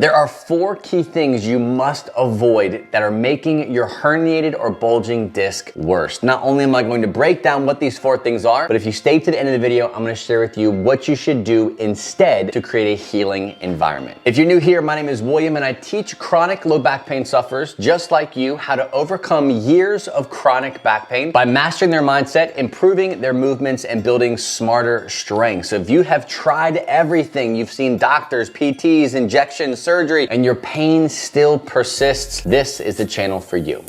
There are 4 key things you must avoid that are making your herniated or bulging disc worse. Not only am I going to break down what these 4 things are, but if you stay to the end of the video, I'm gonna share with you what you should do instead to create a healing environment. If you're new here, my name is William and I teach chronic low back pain sufferers just like you how to overcome years of chronic back pain by mastering their mindset, improving their movements, and building smarter strength. So if you have tried everything, you've seen doctors, PTs, injections, surgery, and your pain still persists, this is the channel for you.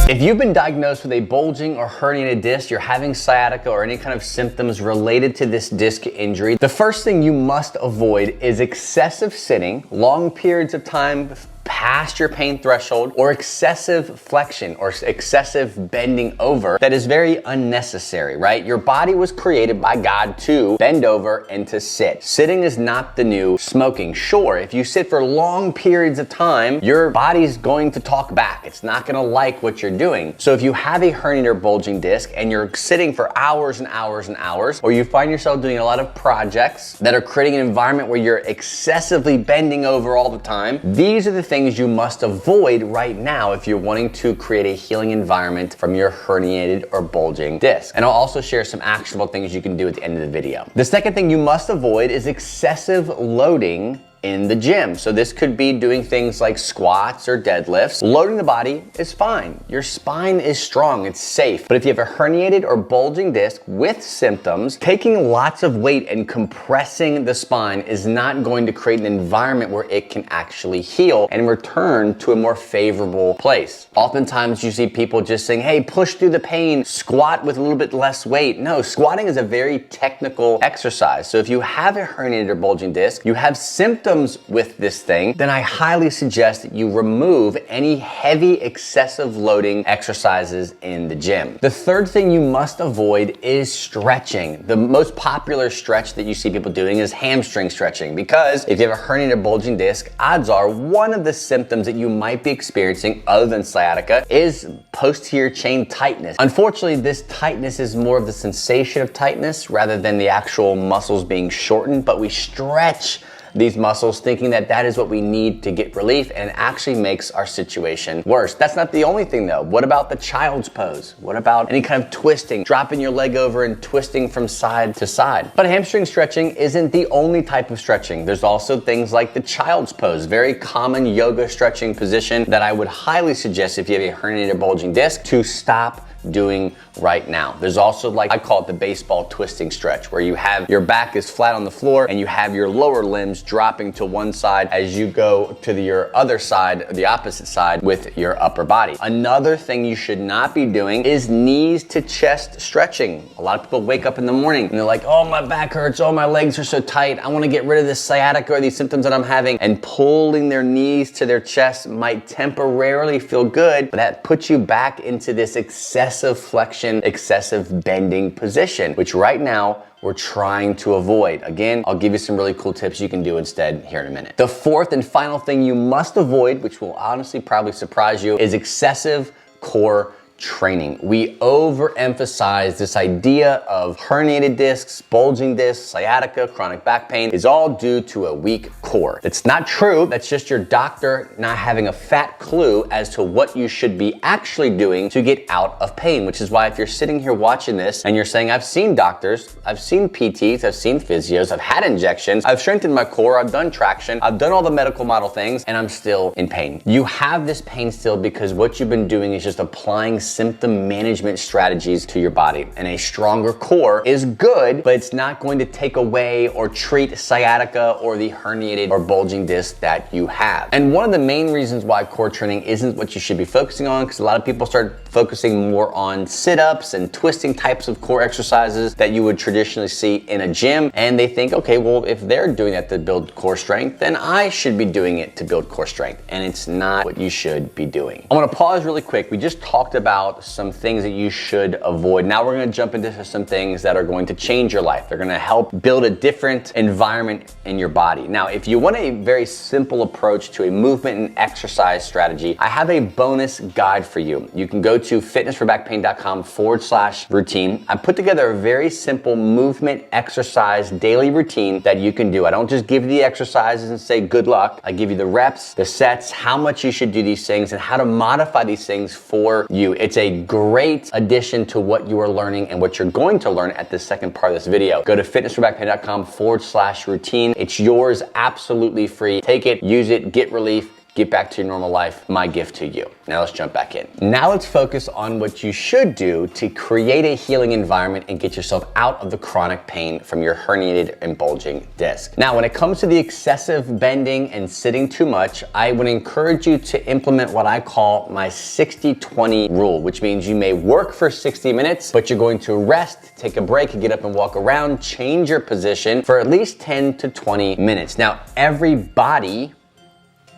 If you've been diagnosed with a bulging or herniated disc, you're having sciatica or any kind of symptoms related to this disc injury, the first thing you must avoid is excessive sitting, long periods of time past your pain threshold, or excessive flexion or excessive bending over that is very unnecessary, right? Your body was created by God to bend over and to sit. Sitting is not the new smoking. Sure, if you sit for long periods of time, your body's going to talk back. It's not gonna like what you're doing. So if you have a herniated or bulging disc and you're sitting for hours and hours and hours, or you find yourself doing a lot of projects that are creating an environment where you're excessively bending over all the time, these are the things you must avoid right now if you're wanting to create a healing environment from your herniated or bulging disc. And I'll also share some actionable things you can do at the end of the video. The second thing you must avoid is excessive loading in the gym. So this could be doing things like squats or deadlifts. Loading the body is fine. Your spine is strong, it's safe. But if you have a herniated or bulging disc with symptoms, taking lots of weight and compressing the spine is not going to create an environment where it can actually heal and return to a more favorable place. Oftentimes you see people just saying, hey, push through the pain, squat with a little bit less weight. No, squatting is a very technical exercise. So if you have a herniated or bulging disc, you have symptoms with this thing, then I highly suggest that you remove any heavy excessive loading exercises in the gym. The third thing you must avoid is stretching. The most popular stretch that you see people doing is hamstring stretching, because if you have a herniated or bulging disc, odds are one of the symptoms that you might be experiencing other than sciatica is posterior chain tightness. Unfortunately, this tightness is more of the sensation of tightness rather than the actual muscles being shortened, but we stretch these muscles thinking that that is what we need to get relief, and it actually makes our situation worse. That's not the only thing though. What about the child's pose? What about any kind of twisting, dropping your leg over and twisting from side to side? But hamstring stretching isn't the only type of stretching. There's also things like the child's pose, very common yoga stretching position that I would highly suggest if you have a herniated or bulging disc to stop doing right now. There's also, like I call it, the baseball twisting stretch, where you have your back is flat on the floor and you have your lower limbs dropping to one side as you go to your other side, the opposite side, with your upper body. Another thing you should not be doing is knees to chest stretching. A lot of people wake up in the morning and they're like, oh, my back hurts, oh, my legs are so tight, I want to get rid of this sciatica or these symptoms that I'm having, and pulling their knees to their chest might temporarily feel good, but that puts you back into this excessive flexion, excessive bending position, which right now we're trying to avoid. Again, I'll give you some really cool tips you can do instead here in a minute. The fourth and final thing you must avoid, which will honestly probably surprise you, is excessive core training. We overemphasize this idea of herniated discs, bulging discs, sciatica, chronic back pain is all due to a weak core. It's not true. That's just your doctor not having a fat clue as to what you should be actually doing to get out of pain, which is why if you're sitting here watching this and you're saying, I've seen doctors, I've seen PTs, I've seen physios, I've had injections, I've strengthened my core, I've done traction, I've done all the medical model things, and I'm still in pain. You have this pain still because what you've been doing is just applying symptom management strategies to your body. And a stronger core is good, but it's not going to take away or treat sciatica or the herniated or bulging disc that you have. And one of the main reasons why core training isn't what you should be focusing on, because a lot of people start focusing more on sit-ups and twisting types of core exercises that you would traditionally see in a gym. And they think, okay, well, if they're doing that to build core strength, then I should be doing it to build core strength. And it's not what you should be doing. I want to pause really quick. We just talked about about some things that you should avoid. Now we're gonna jump into some things that are going to change your life. They're gonna help build a different environment in your body. Now, if you want a very simple approach to a movement and exercise strategy, I have a bonus guide for you. You can go to fitnessforbackpain.com/routine. I put together a very simple movement exercise daily routine that you can do. I don't just give you the exercises and say good luck. I give you the reps, the sets, how much you should do these things, and how to modify these things for you. It's a great addition to what you are learning and what you're going to learn at the second part of this video. Go to fitnessforbackpain.com/routine. It's yours, absolutely free. Take it, use it, get relief, get back to your normal life. My gift to you. Now let's jump back in. Now let's focus on what you should do to create a healing environment and get yourself out of the chronic pain from your herniated and bulging disc. Now, when it comes to the excessive bending and sitting too much, I would encourage you to implement what I call my 60-20 rule, which means you may work for 60 minutes, but you're going to rest, take a break, get up and walk around, change your position for at least 10 to 20 minutes. Now, every body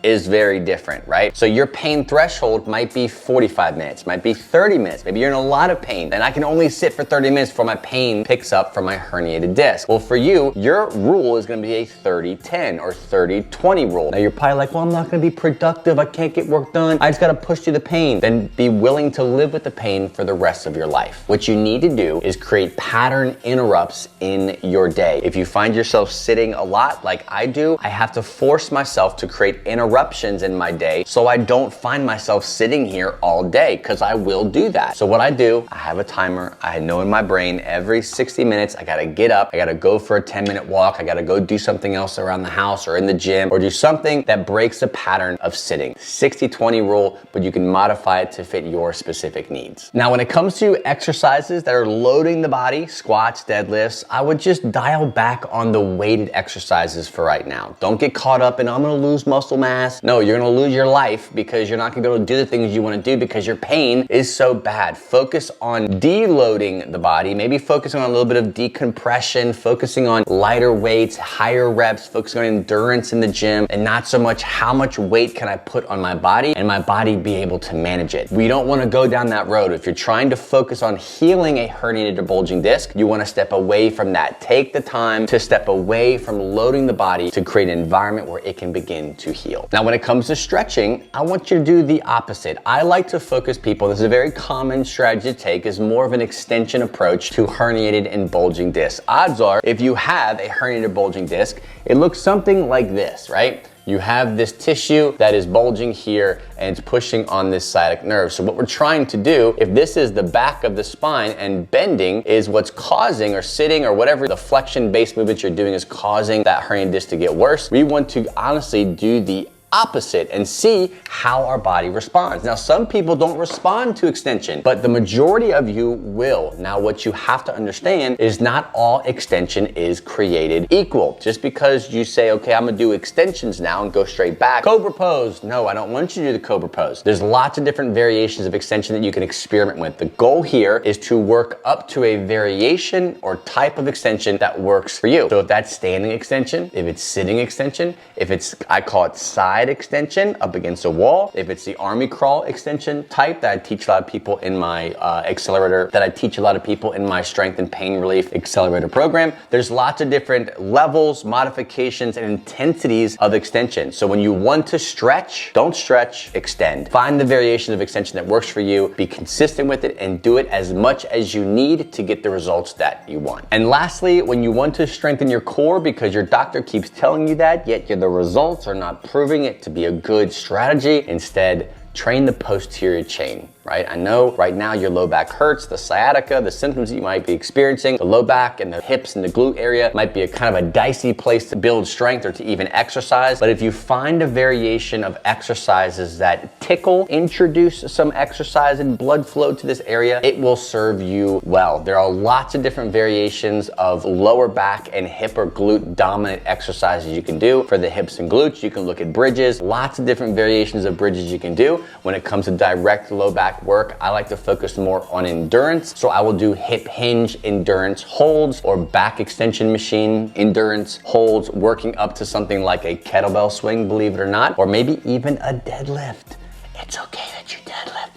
is very different, right? So your pain threshold might be 45 minutes, might be 30 minutes. Maybe you're in a lot of pain and I can only sit for 30 minutes before my pain picks up from my herniated disc. Well, for you, your rule is gonna be a 30-10 or 30-20 rule. Now you're probably like, well, I'm not gonna be productive. I can't get work done. I just gotta push through the pain. Then be willing to live with the pain for the rest of your life. What you need to do is create pattern interrupts in your day. If you find yourself sitting a lot like I do, I have to force myself to create interruptions in my day so I don't find myself sitting here all day, because I will do that. So what I do, I have a timer. I know in my brain every 60 minutes I gotta get up, I gotta go for a 10-minute walk, I gotta go do something else around the house or in the gym, or do something that breaks the pattern of sitting. 60-20 rule, but you can modify it to fit your specific needs. Now, when it comes to exercises that are loading the body, squats, deadlifts, I would just dial back on the weighted exercises for right now. Don't get caught up in, I'm gonna lose muscle mass. No, you're gonna lose your life because you're not gonna be able to do the things you wanna do because your pain is so bad. Focus on deloading the body, maybe focusing on a little bit of decompression, focusing on lighter weights, higher reps, focusing on endurance in the gym, and not so much how much weight can I put on my body and my body be able to manage it. We don't wanna go down that road. If you're trying to focus on healing a herniated or bulging disc, you wanna step away from that. Take the time to step away from loading the body to create an environment where it can begin to heal. Now, when it comes to stretching, I want you to do the opposite. I like to focus people, this is a very common strategy to take, is more of an extension approach to herniated and bulging discs. Odds are, if you have a herniated bulging disc, it looks something like this, right? You have this tissue that is bulging here and it's pushing on this sciatic nerve. So what we're trying to do, if this is the back of the spine and bending is what's causing, or sitting or whatever the flexion-based movements you're doing is causing that herniated disc to get worse, we want to honestly do the opposite and see how our body responds. Now, some people don't respond to extension, but the majority of you will. Now, what you have to understand is not all extension is created equal. Just because you say, okay, I'm gonna do extensions now and go straight back, cobra pose. No, I don't want you to do the cobra pose. There's lots of different variations of extension that you can experiment with. The goal here is to work up to a variation or type of extension that works for you. So if that's standing extension, if it's sitting extension, if it's, I call it side extension up against a wall, if it's the army crawl extension type that I teach a lot of people in my accelerator, that I teach a lot of people in my strength and pain relief accelerator program, there's lots of different levels, modifications, and intensities of extension. So when you want to stretch, don't stretch, extend. Find the variation of extension that works for you, be consistent with it, and do it as much as you need to get the results that you want. And lastly, when you want to strengthen your core because your doctor keeps telling you that, yet the results are not proving it to be a good strategy, instead, train the posterior chain. right? I know right now your low back hurts, the sciatica, the symptoms that you might be experiencing, the low back and the hips and the glute area might be a kind of a dicey place to build strength or to even exercise. But if you find a variation of exercises that tickle, introduce some exercise and blood flow to this area, it will serve you well. There are lots of different variations of lower back and hip or glute dominant exercises you can do for the hips and glutes. You can look at bridges, lots of different variations of bridges you can do. When it comes to direct low back work, I like to focus more on endurance. So I will do hip hinge endurance holds or back extension machine endurance holds, working up to something like a kettlebell swing, believe it or not, or maybe even a deadlift. It's okay that you deadlift.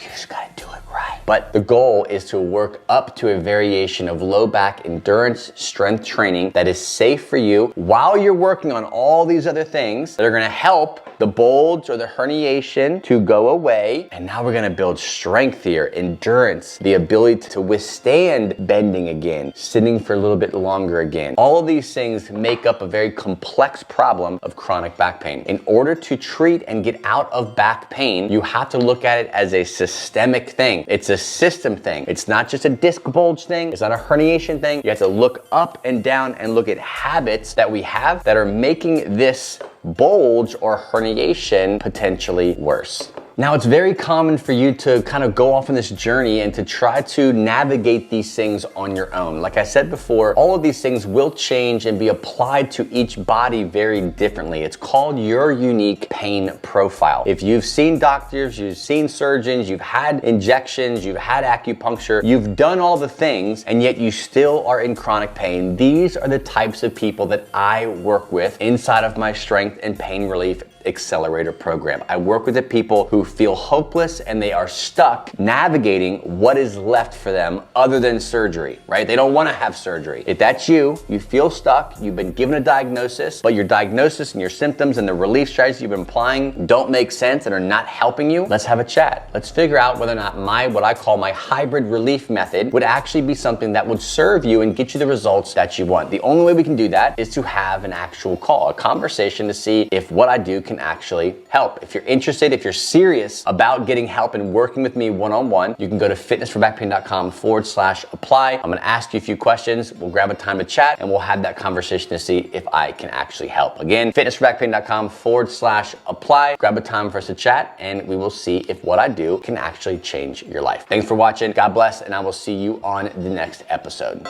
You just gotta do it But the goal is to work up to a variation of low back endurance strength training that is safe for you while you're working on all these other things that are gonna help the bulge or the herniation to go away. And now we're gonna build strength here, endurance, the ability to withstand bending again, sitting for a little bit longer again. All of these things make up a very complex problem of chronic back pain. In order to treat and get out of back pain, you have to look at it as a systemic thing. It's a system thing. It's not just a disc bulge thing. It's not a herniation thing. You have to look up and down and look at habits that we have that are making this bulge or herniation potentially worse. Now, it's very common for you to kind of go off on this journey and to try to navigate these things on your own. Like I said before, all of these things will change and be applied to each body very differently. It's called your unique pain profile. If you've seen doctors, you've seen surgeons, you've had injections, you've had acupuncture, you've done all the things, and yet you still are in chronic pain, these are the types of people that I work with inside of my Strength and Pain Relief Accelerator program. I work with the people who feel hopeless and they are stuck navigating what is left for them other than surgery, right? They don't want to have surgery. If that's you, you feel stuck, you've been given a diagnosis, but your diagnosis and your symptoms and the relief strategies you've been applying don't make sense and are not helping you, let's have a chat. Let's figure out whether or not what I call my hybrid relief method would actually be something that would serve you and get you the results that you want. The only way we can do that is to have an actual call, a conversation to see if what I do can actually help. If you're interested, if you're serious about getting help and working with me one-on-one, you can go to fitnessforbackpain.com/apply. I'm gonna ask you a few questions. We'll grab a time to chat and we'll have that conversation to see if I can actually help. Again, fitnessforbackpain.com/apply. Grab a time for us to chat and we will see if what I do can actually change your life. Thanks for watching. God bless, and I will see you on the next episode.